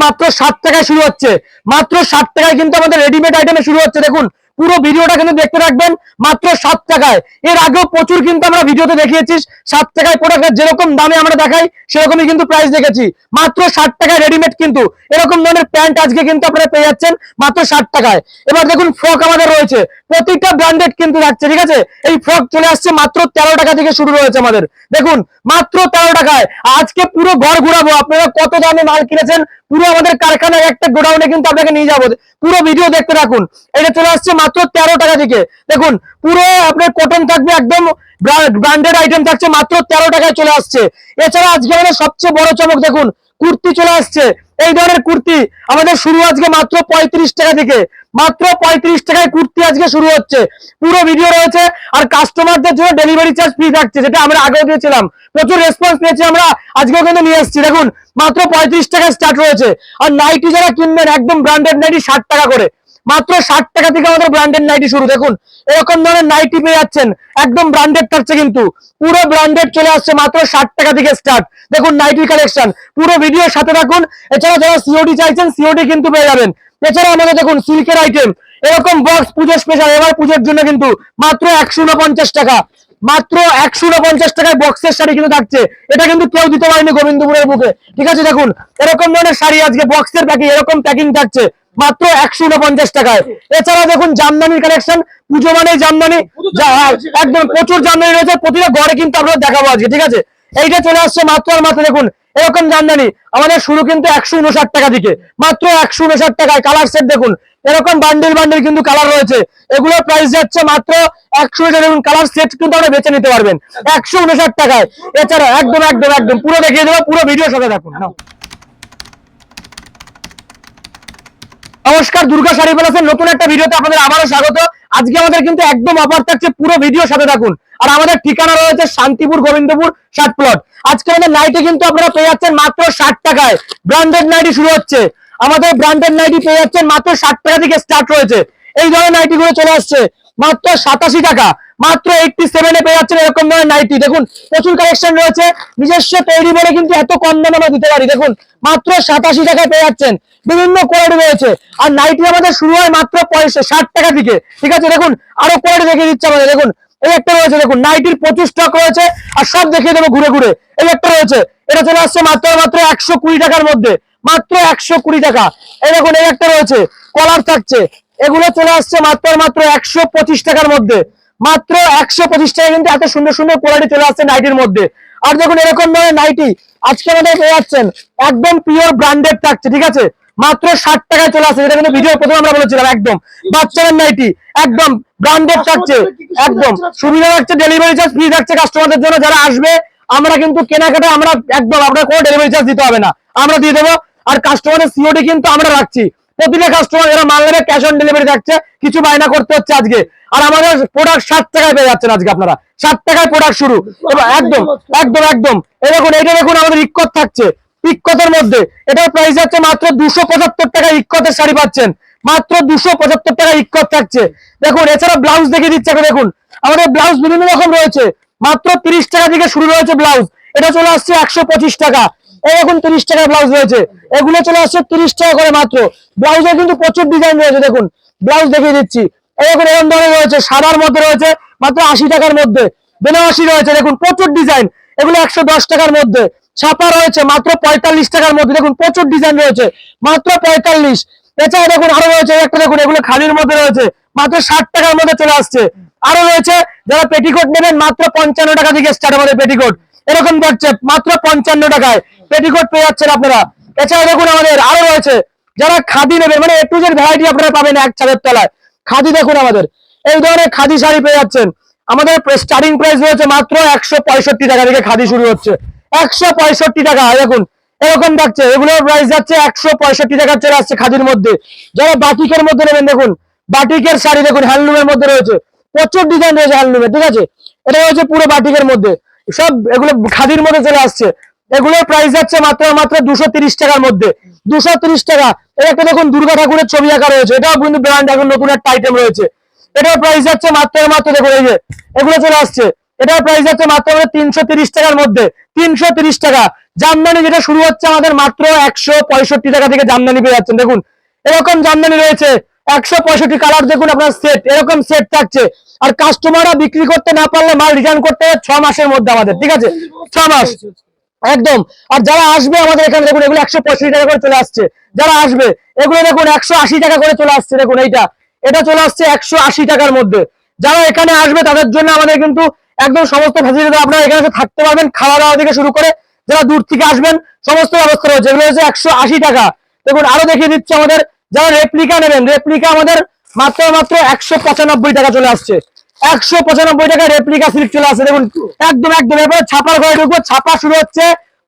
মাত্র 60 টাকায় শুরু হচ্ছে, মাত্র 60 টাকায় কিন্তু আমাদের রেডিমেড আইটেমে শুরু হচ্ছে। দেখুন পুরো ভিডিওটা কিন্তু দেখতে রাখবেন, মাত্র 60 টাকায়। এর আগেও প্রচুর কিন্তু আমরা ভিডিওতে দেখিয়েছি 60 টাকায় প্রোডাক্টের যেরকম দামে আমরা দেখাই সেরকমই কিন্তু প্রাইস দেখেছি। মাত্র 60 টাকায় রেডিমেড কিন্তু এরকম ধরনের প্যান্ট আজকে কিন্তু আপনারা পেয়ে যাচ্ছেন মাত্র 60 টাকায়। এবার দেখুন ফ্রক আমাদের রয়েছে, প্রতিটা ব্র্যান্ডেড কিন্তু থাকছে, ঠিক আছে। এই ফ্রক চলে আসছে মাত্র 13 টাকা থেকে শুরু রয়েছে আমাদের, দেখুন মাত্র 13 টাকায়। আজকে পুরো ঘর ঘুরাবো, আপনারা কত দামে মাল কিনেছেন পুরো আমাদের কারখানায় একটা গোডাউনে কিন্তু আপনাকে নিয়ে যাবো, পুরো ভিডিও দেখতে রাখুন। এটা চলে আসছে মাত্র 13 টাকা থেকে, দেখুন পুরো আপনার কটন থাকবে, একদম ব্র্যান্ডেড আইটেম থাকছে, মাত্র 13 টাকায় চলে আসছে। এছাড়া আজকে আমাদের সবচেয়ে বড় চমক দেখুন, কুর্তি চলে আসছে। এই ধরনের কুর্তি আমাদের শুরু আজকে মাত্র 35 টাকা থেকে, মাত্র 35 টাকায় কুর্তি আজকে শুরু হচ্ছে। পুরো ভিডিও রয়েছে, আর কাস্টমারদের জন্য ডেলিভারি চার্জ ফ্রি থাকছে, যেটা আমরা আগেও দিয়েছিলাম, প্রচুর রেসপন্স পেয়েছি আমরা, আজকেও কিন্তু নিয়ে এসেছি। দেখুন মাত্র 35 টাকায় স্টার্ট রয়েছে। আর নাইটি যারা কিনবেন একদম ব্র্যান্ডেড নাইটি 60 টাকা করে, মাত্র 60 টাকা থেকে আমাদের ব্র্যান্ডেড নাইটি শুরু। দেখুন এরকম ধরনের নাইটি পেয়ে যাচ্ছেন, একদম ব্র্যান্ডেড থাকছে, কিন্তু পুরো ব্র্যান্ডেড চলে আসছে, মাত্র 60 টাকা থেকে স্টার্ট। দেখুন নাইটি কালেকশন, পুরো ভিডিওর সাথে থাকুন। এছাড়া যারা সিওডি চাইছেন সিওডি কিন্তু পেয়ে যাবেন। এছাড়া আমাদের দেখুন সিল্কের আইটেম, এরকম বক্স পুজো স্পেশাল, এবার পুজোর জন্য কিন্তু মাত্র 149 টাকা, মাত্র 149 টাকায় বক্সের শাড়ি কিন্তু থাকছে। এটা কিন্তু কেউ দিতে পারেনি গোবিন্দপুরের বুকে, ঠিক আছে। দেখুন এরকম ধরনের শাড়ি আজকে বক্সের প্যাকিং, এরকম প্যাকিং থাকছে মাত্র 149 টাকায়। এছাড়া দেখুন জামদানির কালেকশন, পুজো মানে জামদানি, একদম প্রচুর জামদানি রয়েছে, প্রতিটা ঘরে কিন্তু আমরা দেখাবো আজকে, ঠিক আছে। এইটা চলে আসছে মাত্র আর মাত্র, দেখুন এরকম জামদানি আমাদের শুরু কিন্তু 159 টাকা থেকে, মাত্র 159 টাকায়। কালার সেট দেখুন, এরকম বান্ডিল বান্ডিল কিন্তু কালার রয়েছে, এগুলোর প্রাইস যাচ্ছে মাত্র 100 টাকা। দেখুন কালার সেট কিন্তু আমরা বেছে নিতে পারবেন 159 টাকায়। এছাড়া একদম একদম একদম পুরো দেখিয়ে দেবো, পুরো ভিডিও সাথে দেখুন। নমস্কার, দুর্গা শাড়ি প্যালেসের নতুন একটা ভিডিওতে আপনাদের আবারও স্বাগত। আজকে আমাদের কিন্তু একদম অফার থাকছে, পুরো ভিডিও সাথে থাকুন। আর আমাদের ঠিকানা রয়েছে শান্তিপুর গোবিন্দপুর 60 প্লট। আজকে আমাদের নাইটি কিন্তু আপনারা পেয়ে যাচ্ছেন মাত্র 60 টাকায়, ব্র্যান্ডেড নাইটি শুরু হচ্ছে। আমাদের ব্র্যান্ডেড নাইটি পেয়ে যাচ্ছেন মাত্র 60 টাকা থেকে স্টার্ট রয়েছে। এই ধরনের নাইটি গুলো চলে আসছে মাত্র 87 টাকা, মাত্র 87 এ পেয়ে যাচ্ছেন এরকম ধরনের নাইটি। দেখুন প্রচুর কালেকশন রয়েছে, নিজস্ব তৈরি বলে কিন্তু এত কম দামে আমরা দিতে পারি। দেখুন মাত্র 87 টাকায় পেয়ে যাচ্ছেন, বিভিন্ন কোয়ালিটি রয়েছে। আর নাইটি আমাদের শুরু হয় মাত্র 60 টাকা থেকে, ঠিক আছে। দেখুন আরো কোয়ালিটি দেখিয়ে দিচ্ছে আমাদের, দেখুন এই একটা রয়েছে, দেখুন নাইটির প্রচুর স্টক রয়েছে, আর সব দেখিয়ে দেবো ঘুরে ঘুরে। এই একটা রয়েছে, এটা চলে আসছে মাত্র মাত্র 120 টাকার মধ্যে, মাত্র 120 টাকা। এই দেখুন এই একটা রয়েছে, কলার থাকছে, এগুলো চলে আসছে মাত্র মাত্র 125 টাকার মধ্যে, মাত্র 125 টাকা। কিন্তু এত সুন্দর সুন্দর কোয়ালিটি চলে আসছে নাইটির মধ্যে। আর দেখুন এরকম ধরনের নাইটি আজকে আমাদের পেয়ে যাচ্ছেন, একদম পিওর ব্র্যান্ডেড থাকছে, ঠিক আছে, মাত্র 60 টাকায় চলে আসছে। যেটা কিন্তু ভিডিও প্রথমে আমরা বলেছিলাম, একদম বাচ্চাদের নাইটি, একদম ব্র্যান্ডেড থাকছে, একদম সুবিধা থাকছে, ডেলিভারি চার্জ ফ্রি থাকছে কাস্টমারদের জন্য। যারা আসবে আমরা কিন্তু কেনাকাটা আমরা একদম, আপনার কোনো ডেলিভারি চার্জ দিতে হবে না, আমরা দিয়ে দেবো। আর কাস্টমারের সিওডি কিন্তু আমরা রাখছি, প্রতিটা কাস্টমার যারা মাল নেবে ক্যাশ অন ডেলিভারি থাকছে, কিছু বায়না করতে হচ্ছে আজকে। আর আমাদের প্রোডাক্ট 60 টাকায় পেয়ে যাচ্ছেন আজকে আপনারা, 60 টাকায় প্রোডাক্ট শুরু। এবার একদম একদম একদম এই দেখুন, এটা দেখুন আমাদের ইক্কত থাকছে, ইক্কতের মধ্যে এটার প্রাইস যাচ্ছে মাত্র 275 টাকা। ইক্কতের শাড়ি পাচ্ছেন মাত্র 275 টাকা, ইক্কত থাকছে। দেখুন এছাড়া ব্লাউজ দেখিয়ে দিচ্ছে, দেখুন আমাদের ব্লাউজ বিভিন্ন রকম রয়েছে, মাত্র 30 টাকা থেকে শুরু রয়েছে ব্লাউজ। এটা চলে আসছে 125 টাকা। এই এখন 30 টাকা ব্লাউজ রয়েছে, এগুলো চলে আসছে 30 টাকা করে মাত্র। ব্লাউজে কিন্তু প্রচুর ডিজাইন রয়েছে, দেখুন ব্লাউজ দেখিয়ে দিচ্ছি। এখন এরকম ধরনের রয়েছে, সাদার মধ্যে রয়েছে মাত্র 80 টাকার মধ্যে, বেনারসি রয়েছে, দেখুন প্রচুর ডিজাইন, এগুলো 110 টাকার মধ্যে। ছাপা রয়েছে মাত্র 45 টাকার মধ্যে, দেখুন প্রচুর ডিজাইন রয়েছে, মাত্র 45। এছাড়া দেখুন আরো রয়েছে একটা, দেখুন এগুলো খাদির মধ্যে রয়েছে, মাত্র 60 টাকার মধ্যে চলে আসছে। আরো রয়েছে যারা পেটিকোট নেবেন মাত্র 55 টাকা থেকে স্টার্ট আমাদের পেটিকোট, এরকম পাচ্ছে মাত্র 55 টাকায় পেটিকোট পেয়ে যাচ্ছেন আপনারা। এছাড়া দেখুন আমাদের আরো রয়েছে, যারা খাদি নেবেন মানে এ টু জেড ভ্যারাইটি আপনারা পাবেন এক ছাদের তলায়। খাদি দেখুন আমাদের এই ধরনের খাদি শাড়ি পেয়ে যাচ্ছেন। আমাদের স্টার্টিং প্রাইস রয়েছে মাত্র 165 টাকা থেকে, খাদি শুরু হচ্ছে 165 টাকা। দেখুন এরকম থাকছে, এগুলোর প্রাইস যাচ্ছে 165 টাকা চলে আসছে খাদির মধ্যে। যারা বাটিকের মধ্যে নেবেন, দেখুন বাটিকের শাড়ি, দেখুন হ্যান্ডলুমের মধ্যে রয়েছে, প্রচুর ডিজাইন রয়েছে হ্যান্ডলুমের, ঠিক আছে। এটা হচ্ছে পুরো বাটিকের মধ্যে, সব এগুলো খাদির মধ্যে চলে আসছে। এগুলোর প্রাইস যাচ্ছে মাত্র মাত্র 230 টাকার মধ্যে, 230 টাকা। এই একটা দেখুন দুর্গা ঠাকুরের ছবি আঁকা রয়েছে, এটাও কিন্তু ব্র্যান্ড, এখন নতুন একটা আইটেম রয়েছে। এটার প্রাইস যাচ্ছে মাত্র মাত্র, দেখুন এই যে এগুলো চলে আসছে, এটার প্রাইস যাচ্ছে মাত্র 330 টাকার মধ্যে, 330 টাকা। জামদানি যেটা শুরু হচ্ছে আমাদের মাত্র 165 টাকা থেকে জামদানি পেয়ে যাচ্ছেন। দেখুন এরকম জামদানি রয়েছে 165 কালার, দেখুন আপনার সেট, এরকম সেট থাকছে। আর কাস্টমাররা বিক্রি করতে না পারলে মাল রিটার্ন করতে হবে 6 মাসের মধ্যে আমাদের, ঠিক আছে, 6 মাস একদম। আর যারা আসবে আমাদের এখানে দেখুন এগুলো 165 টাকা করে চলে আসছে। যারা আসবে এগুলো দেখুন 180 টাকা করে চলে আসছে। দেখুন এটা চলে আসছে 180 টাকার মধ্যে। যারা এখানে আসবে তাদের জন্য আমাদের কিন্তু একদম সমস্ত ফ্যাসিলিটি, আপনারা এখানে থাকতে পারবেন, খাওয়া দাওয়া থেকে শুরু করে যারা দূর থেকে আসবেন সমস্ত ব্যবস্থা রয়েছে। এগুলো হচ্ছে 180 টাকা। দেখুন আরো দেখিয়ে দিচ্ছে আমাদের যারা রেপ্লিকা নেবেন, রেপ্লিকা আমাদের মাত্র 195 টাকা চলে আসছে। 195 টাকা রেপ্লিকা সিল্ক চলে আসছে। দেখুন একদম এরপরে ছাপার ঘরে ঢুকবো, ছাপা শুরু হচ্ছে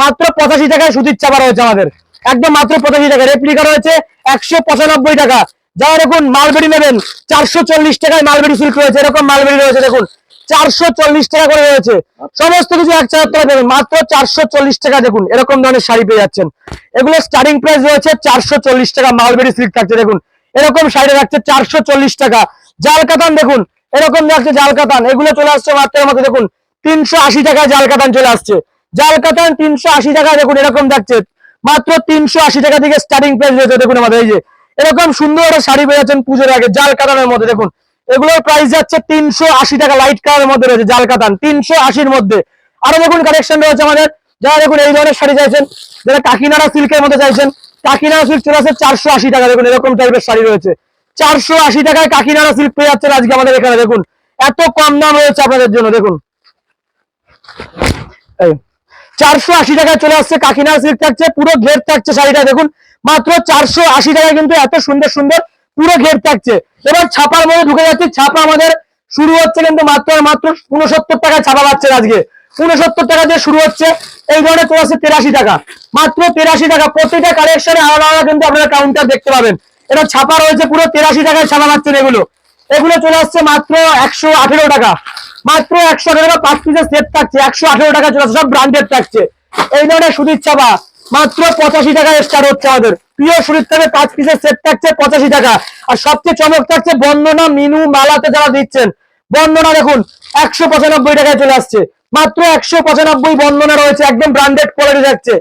মাত্র 85 টাকায়, সুতির ছাপা রয়েছে আমাদের একদম মাত্র 85 টাকা। রেপ্লিকা রয়েছে 195 টাকা। যারা দেখুন মালবেরি নেবেন 440 টাকায় মালবেরি সিল্ক রয়েছে, এরকম মালবেরি রয়েছে দেখুন 440 টাকা করে রয়েছে। সমস্ত কিছু 1,000 টাকা দেবেন, মাত্র 440 টাকা। দেখুন এরকম ধরনের শাড়ি পেয়ে যাচ্ছেন। এগুলো স্টার্টিং প্রাইস রয়েছে 440 টাকা, মালবেরি সিল্ক থাকছে। দেখুন এরকম শাড়ি থাকছে 440 টাকা। জাল কাতান দেখুন এরকম থাকছে, জাল কাতান এগুলো চলে আসছে মাত্র মতো দেখুন 380 টাকায় জাল কাতান চলে আসছে। জাল কাতান 380 টাকা, দেখুন এরকম থাকছে মাত্র 380 টাকা থেকে স্টার্টিং প্রাইস রয়েছে। দেখুন আমাদের এই যে এরকম সুন্দর একটা শাড়ি পেয়ে যাচ্ছেন পুজোর আগে জাল কাতানের মধ্যে। দেখুন এগুলোর প্রাইস যাচ্ছে 380 টাকা, লাইট কালারের মধ্যে রয়েছে জাল কাতান 380-র মধ্যে। আরো দেখুন কালেকশন রয়েছে আমাদের। যারা দেখুন এই ধরনের শাড়ি চাইছেন, যারা কাকিনাড়া সিল্কের মধ্যে চাইছেন, কাকিনাড়া সিল্ক চলে আসছে 480 টাকা। দেখুন এরকম টাইপের শাড়ি রয়েছে 480 টাকায় কাকিনাড়া সিল্ক পেয়ে যাচ্ছেন আজকে আমাদের এখানে। দেখুন এত কম দাম রয়েছে আপনাদের জন্য। দেখুন 480 টাকায় চলে আসছে কাকিনাড়া সিল্ক থাকছে, পুরো ঘের থাকছে শাড়িটা। দেখুন মাত্র 480 টাকায় কিন্তু এত সুন্দর সুন্দর পুরো ঘের থাকছে। এবার ছাপার মধ্যে ঢুকে যাচ্ছে। ছাপা আমাদের শুরু হচ্ছে কিন্তু মাত্র 69 টাকায় ছাপা পাচ্ছেন আজকে। 69 টাকা দিয়ে শুরু হচ্ছে। এই ধরনের চলে আসছে 83 টাকা, মাত্র 83 টাকা। প্রতিটা কালেকশনে আলাদা আলাদা কিন্তু আপনারা কাউন্টার দেখতে পাবেন। এটা ছাপা রয়েছে পুরো 83 টাকায় ছাপা পাচ্ছেন। এগুলো চলে আসছে মাত্র 118 টাকা, মাত্র 118 টাকা। 5 পিসের সেট থাকছে 118 টাকা চলে আসছে, সব ব্র্যান্ডেড থাকছে। এই ধরনের সুতির ছাপা মাত্র 85 টাকায় স্টার্ট হচ্ছে আমাদের। পিওর সুতির থেকে 5 পিসের সেট থাকছে 85 টাকা। আর সবচেয়ে চমক থাকছে বন্দনা, মিনু, মালাতে যারা দিচ্ছেন, বন্দনা দেখুন 195 টাকায় চলে আসছে, মাত্র 195। বন্দনা রয়েছে একদম ব্র্যান্ডেড কোয়ালিটি থাকছে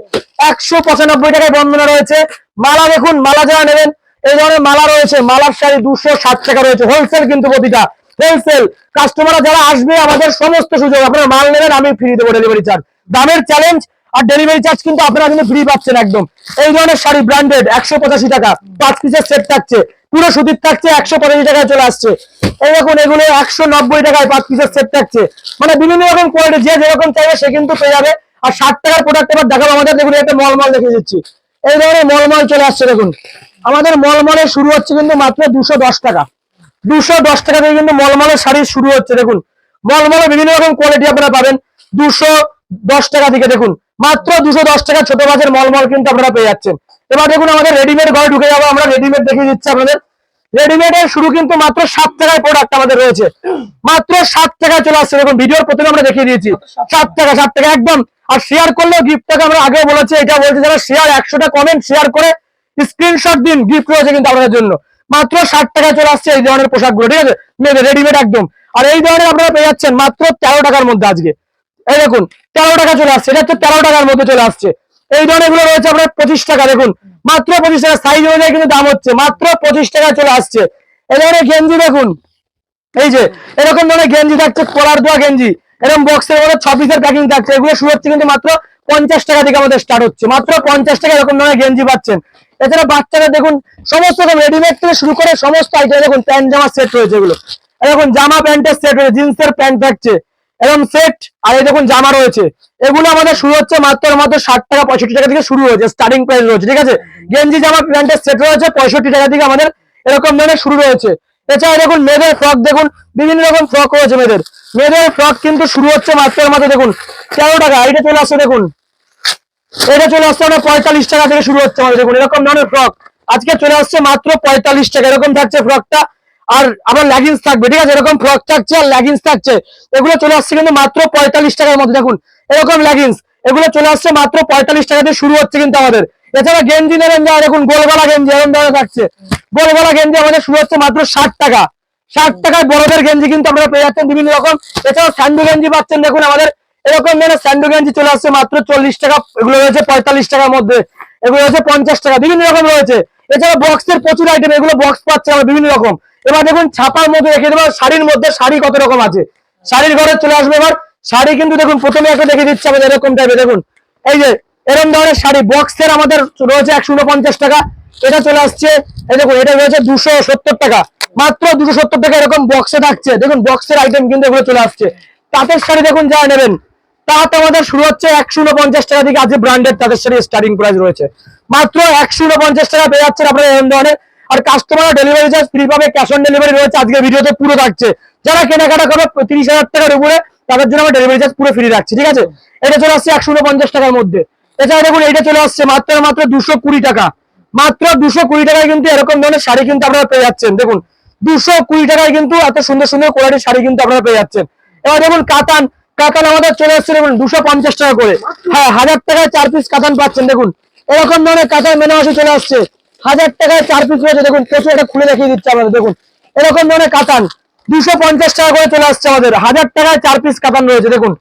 195 টাকায় বন্দনা রয়েছে। মালা দেখুন, মালা যারা নেবেন এই ধরনের মালা রয়েছে, মালার শাড়ি 260 টাকা রয়েছে। হোলসেল কিন্তু প্রতিটা হোলসেল। কাস্টমাররা যারা আসবে আমাদের সমস্ত সুযোগ, আপনারা মাল নেবেন আমি ফ্রি দেবো ডেলিভারি চার্জ। দামের চ্যালেঞ্জ আর ডেলিভারি চার্জ কিন্তু আপনারা কিন্তু ফ্রি পাচ্ছেন একদম। এই ধরনের শাড়ি ব্র্যান্ডেড 185 টাকা, 5 পিসের সেট থাকছে, পুরো সুতির থাকছে 185 টাকায় চলে আসছে। এই দেখুন এগুলো 190 টাকায় 5 পিসের সেট থাকছে। মানে বিভিন্ন রকম কোয়ালিটি, যে যেরকম চাইবে সে কিন্তু পেয়ে যাবে। আর 60 টাকার প্রোডাক্ট এবার দেখাবো আমাদের। দেখুন একটা মলমল দেখিয়ে দিচ্ছি, এই ধরনের মলমল চলে আসছে। দেখুন আমাদের মলমলের শুরু হচ্ছে কিন্তু মাত্র 210 টাকা। 210 টাকা থেকে কিন্তু মলমলের শাড়ি শুরু হচ্ছে। দেখুন মলমলে বিভিন্ন রকম কোয়ালিটি আপনারা পাবেন 210 টাকা থেকে। দেখুন মাত্র 210 টাকা ছোট বাজের মলমল কিন্তু আপনারা পেয়ে যাচ্ছেন। এবার দেখুন আমাদের রেডিমেড ঘরে ঢুকে যাবো আমরা। রেডিমেড দেখিয়ে দিচ্ছি আপনাদের। রেডিমেডের শুরু কিন্তু মাত্র 7 টাকায় প্রোডাক্ট আমাদের রয়েছে, মাত্র 7 টাকায় চলে আসছে। দেখুন ভিডিওর প্রথমে আমরা দেখিয়ে দিয়েছি 7 টাকা, 7 টাকা একদম। আর শেয়ার করলেও গিফট টাকা আমরা আগেও বলেছি, এটা বলছি যারা শেয়ার 100টা কমেন্ট শেয়ার করে স্ক্রিনশট দিন, গিফট রয়েছে কিন্তু আপনাদের জন্য। মাত্র 60 টাকায় চলে আসছে এই ধরনের পোশাকগুলো, ঠিক আছে, মেয়েদের রেডিমেড একদম। আর এই ধরনের আপনারা পেয়ে যাচ্ছেন মাত্র 13 টাকার মধ্যে আজকে। এই দেখুন 13 টাকা চলে আসছে, এটা হচ্ছে 13 টাকার মধ্যে চলে আসছে। এই ধরনের গুলো রয়েছে আপনার 25 টাকা। দেখুন মাত্র 25 টাকা, সাইজ অনুযায়ী কিন্তু দাম হচ্ছে, মাত্র 25 টাকায় চলে আসছে। এই ধরনের গেঞ্জি দেখুন, এই যে এরকম ধরনের গেঞ্জি থাকছে, কলার দেওয়া গেঞ্জি, এরকম বক্সের মধ্যে 6 পিসের প্যাকিং থাকছে। এগুলো শুরু হচ্ছে কিন্তু মাত্র 50 টাকা থেকে আমাদের স্টার্ট হচ্ছে, মাত্র 50 টাকা এরকম ধরনের গেঞ্জি পাচ্ছেন। এছাড়া বাচ্চাদের দেখুন সমস্ত রেডিমেড থেকে শুরু করে সমস্ত আইটেম। দেখুন প্যান্ট জামার সেট রয়েছে, এগুলো দেখুন জামা প্যান্টের সেট রয়েছে, জিন্সের প্যান্ট থাকছে এরকম সেট। আর এই দেখুন জামা রয়েছে, এগুলো আমাদের শুরু হচ্ছে মাত্র 60 টাকা 65 টাকা থেকে শুরু হয়েছে, স্টার্টিং প্রাইস রয়েছে, ঠিক আছে। গেঞ্জি জামা প্যান্টের সেট রয়েছে 65 টাকা থেকে আমাদের এরকম ধরনের শুরু রয়েছে। এছাড়া দেখুন মেয়েদের ফ্রক, দেখুন বিভিন্ন রকম ফ্রক রয়েছে মেয়েদের। মেয়েদের ফ্রক কিন্তু শুরু হচ্ছে মাত্র দেখুন 13 টাকা। এটা চলে আসছে, দেখুন এটা চলে আসছে আমরা 45 টাকা থেকে শুরু হচ্ছে আমাদের। দেখুন এরকম ধরনের ফ্রক আজকে চলে আসছে মাত্র 45 টাকা, এরকম থাকছে ফ্রকটা। আর আবার লেগিংস থাকবে, ঠিক আছে, এরকম ফ্রক থাকছে আর লেগিংস থাকছে। এগুলো চলে আসছে কিন্তু মাত্র 45 টাকার মধ্যে। দেখুন এরকম লেগিংস, এগুলো চলে আসছে মাত্র 45 টাকা দিয়ে শুরু হচ্ছে কিন্তু আমাদের। এছাড়া গেঞ্জি নেবেন যা, দেখুন গোলগলা গেঞ্জি এরকম ধরনের থাকছে। গোলগলা গেঞ্জি আমাদের শুরু হচ্ছে মাত্র 60 টাকা। 60 টাকায় বড়দের গেঞ্জি কিন্তু আপনারা পেয়ে যাচ্ছেন বিভিন্ন রকম। এছাড়া স্যান্ডু গেঞ্জি পাচ্ছেন, দেখুন আমাদের এরকম ধরনের স্যান্ডো গেঞ্জি চলে আসছে মাত্র 40 টাকা, এগুলো রয়েছে 45 টাকার মধ্যে, এগুলো রয়েছে 50 টাকা, বিভিন্ন রকম রয়েছে। এছাড়া বক্সের প্রচুর আইটেম, এগুলো বক্স পাচ্ছে আমরা বিভিন্ন রকম। এবার দেখুন ছাপার মধ্যে রেখে দেবো, শাড়ির মধ্যে শাড়ি কত রকম আছে, শাড়ির ঘরে চলে আসবে। এবার শাড়ি কিন্তু দেখুন প্রথমে একটা দেখে দিচ্ছে আমাদের এরকম টাইপের, দেখুন এই যে এরকম ধরনের শাড়ি বক্সের আমাদের রয়েছে 149 টাকা, এটা চলে আসছে। এই দেখুন এটা রয়েছে 270 টাকা, মাত্র 270 টাকা এরকম বক্সে থাকছে। দেখুন বক্সের আইটেম কিন্তু এগুলো চলে আসছে। তাঁতের শাড়ি দেখুন যা নেবেন, তাঁত আমাদের শুরু হচ্ছে 149 টাকা থেকে, আজকে ব্র্যান্ডেড তাঁতের শাড়ি স্টার্টিং প্রাইস রয়েছে মাত্র 149 টাকা পেয়ে যাচ্ছেন আপনারা এরকম ধরনের। আর কাস্টমার ডেলিভারি চার্জ ফ্রি পাবে, ক্যাশ অন ডেলিভারি রয়েছে আজকে ভিডিওতে পুরো থাকছে। যারা কেনাকাটা করবে 30,000 টাকার উপরে তাদের জন্য আমরা ডেলিভারি চার্জ পুরো ফ্রি রাখছি, ঠিক আছে। এটা চলে আসছে 149 টাকার মধ্যে। এছাড়া দেখুন এইটা চলে আসছে মাত্র 220 টাকা, মাত্র 220 টাকায় কিন্তু এরকম ধরনের শাড়ি কিন্তু আপনারা পেয়ে যাচ্ছেন। দেখুন 220 টাকায় কিন্তু এত সুন্দর সুন্দর কোয়ালিটির শাড়ি কিন্তু আপনারা পেয়ে যাচ্ছেন। এবার দেখুন কাতান, কাতান আমাদের চলে আসছে দেখুন 250 টাকা করে, হ্যাঁ 1000 টাকায় 4 পিস কাতান পাচ্ছেন। দেখুন এরকম ধরনের কাতান বেনারসি চলে আসছে 1000 টাকায় 4 পিস রয়েছে। দেখুন প্রচুর, এটা খুলে দেখিয়ে দিচ্ছে আমাদের। দেখুন এরকম ধরনের কাতান 250 টাকা করে চলে আসছে আমাদের, 1000 টাকায় 4 পিস কাতান রয়েছে। দেখুন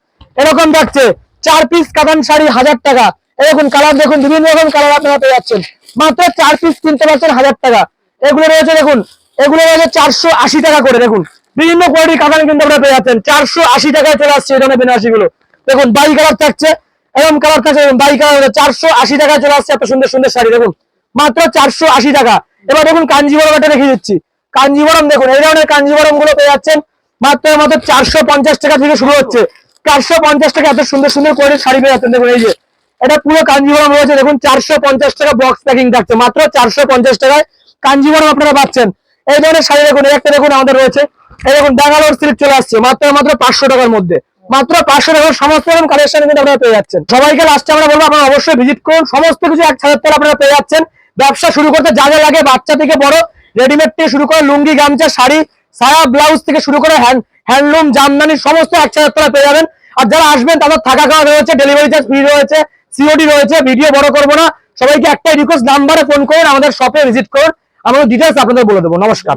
এরকম থাকছে 4 পিস কাতান শাড়ি 1000 টাকা। এরকম কালার দেখুন, বিভিন্ন রকম কালার আপনারা পেয়ে যাচ্ছেন, মাত্র 4 পিস কিনতে পারছেন 1000 টাকা। এগুলো রয়েছে দেখুন, এগুলো রয়েছে 480 টাকা করে। দেখুন বিভিন্ন কোয়ালিটির কাতান কিন্তু আপনারা পেয়ে যাচ্ছেন 480 টাকায় চলে আসছে এই ধরনের বেনারসি গুলো। দেখুন বাই কালার থাকছে, এরকম কালার থাকছে, বাই কালার 480 টাকায় চলে আসছে এত সুন্দর সুন্দর শাড়ি। দেখুন মাত্র 480 টাকা। এবার দেখুন কাঞ্জিবরম এটা দেখিয়ে দিচ্ছি, কাঞ্জিবরম দেখুন এই ধরনের কাঞ্জিবরম গুলো পেয়ে যাচ্ছেন মাত্র 450 টাকা থেকে শুরু হচ্ছে, 450 টাকা এত সুন্দর সুন্দর কোয়ালিটির শাড়ি পেয়ে যাচ্ছেন। দেখুন এই যে এটা পুরো কাঞ্জিবরম রয়েছে, দেখুন 450 টাকা বক্স প্যাকিং থাকছে, মাত্র 450 টাকায় কাঞ্জিবরম আপনারা পাচ্ছেন। এই ধরনের শাড়ি দেখুন, একটা দেখুন আমাদের রয়েছে, এই দেখুন ব্যাঙ্গালোর সিল্ক চলে আসছে মাত্র 500 টাকার মধ্যে, মাত্র 500 টাকার সমস্ত রকম কালেকশন কিন্তু আপনারা পেয়ে যাচ্ছেন। সবাইকে লাস্টে আমরা বলবো আপনারা অবশ্যই ভিজিট করুন, সমস্ত কিছু এক ছাদের তলায় আপনারা পেয়ে যাচ্ছেন। ব্যবসা শুরু করতে যা যা লাগে বাচ্চা থেকে বড়, রেডিমেড থেকে শুরু করে লুঙ্গি গামছা শাড়ি সায়া ব্লাউজ থেকে শুরু করে হ্যান্ডলুম জামদানি সমস্ত এক ছাদের তলায় পেয়ে যাবেন। আর যারা আসবেন তাদের থাকা খাওয়া রয়েছে, ডেলিভারি চার্জ ফ্রি রয়েছে, সিওডি রয়েছে। ভিডিও বড় করবো না, সবাইকে একটাই রিকোয়েস্ট, নাম্বারে ফোন করুন, আমাদের শপে ভিজিট করুন, আমাদের ডিটেলস আপনাদের বলে দেবো। নমস্কার।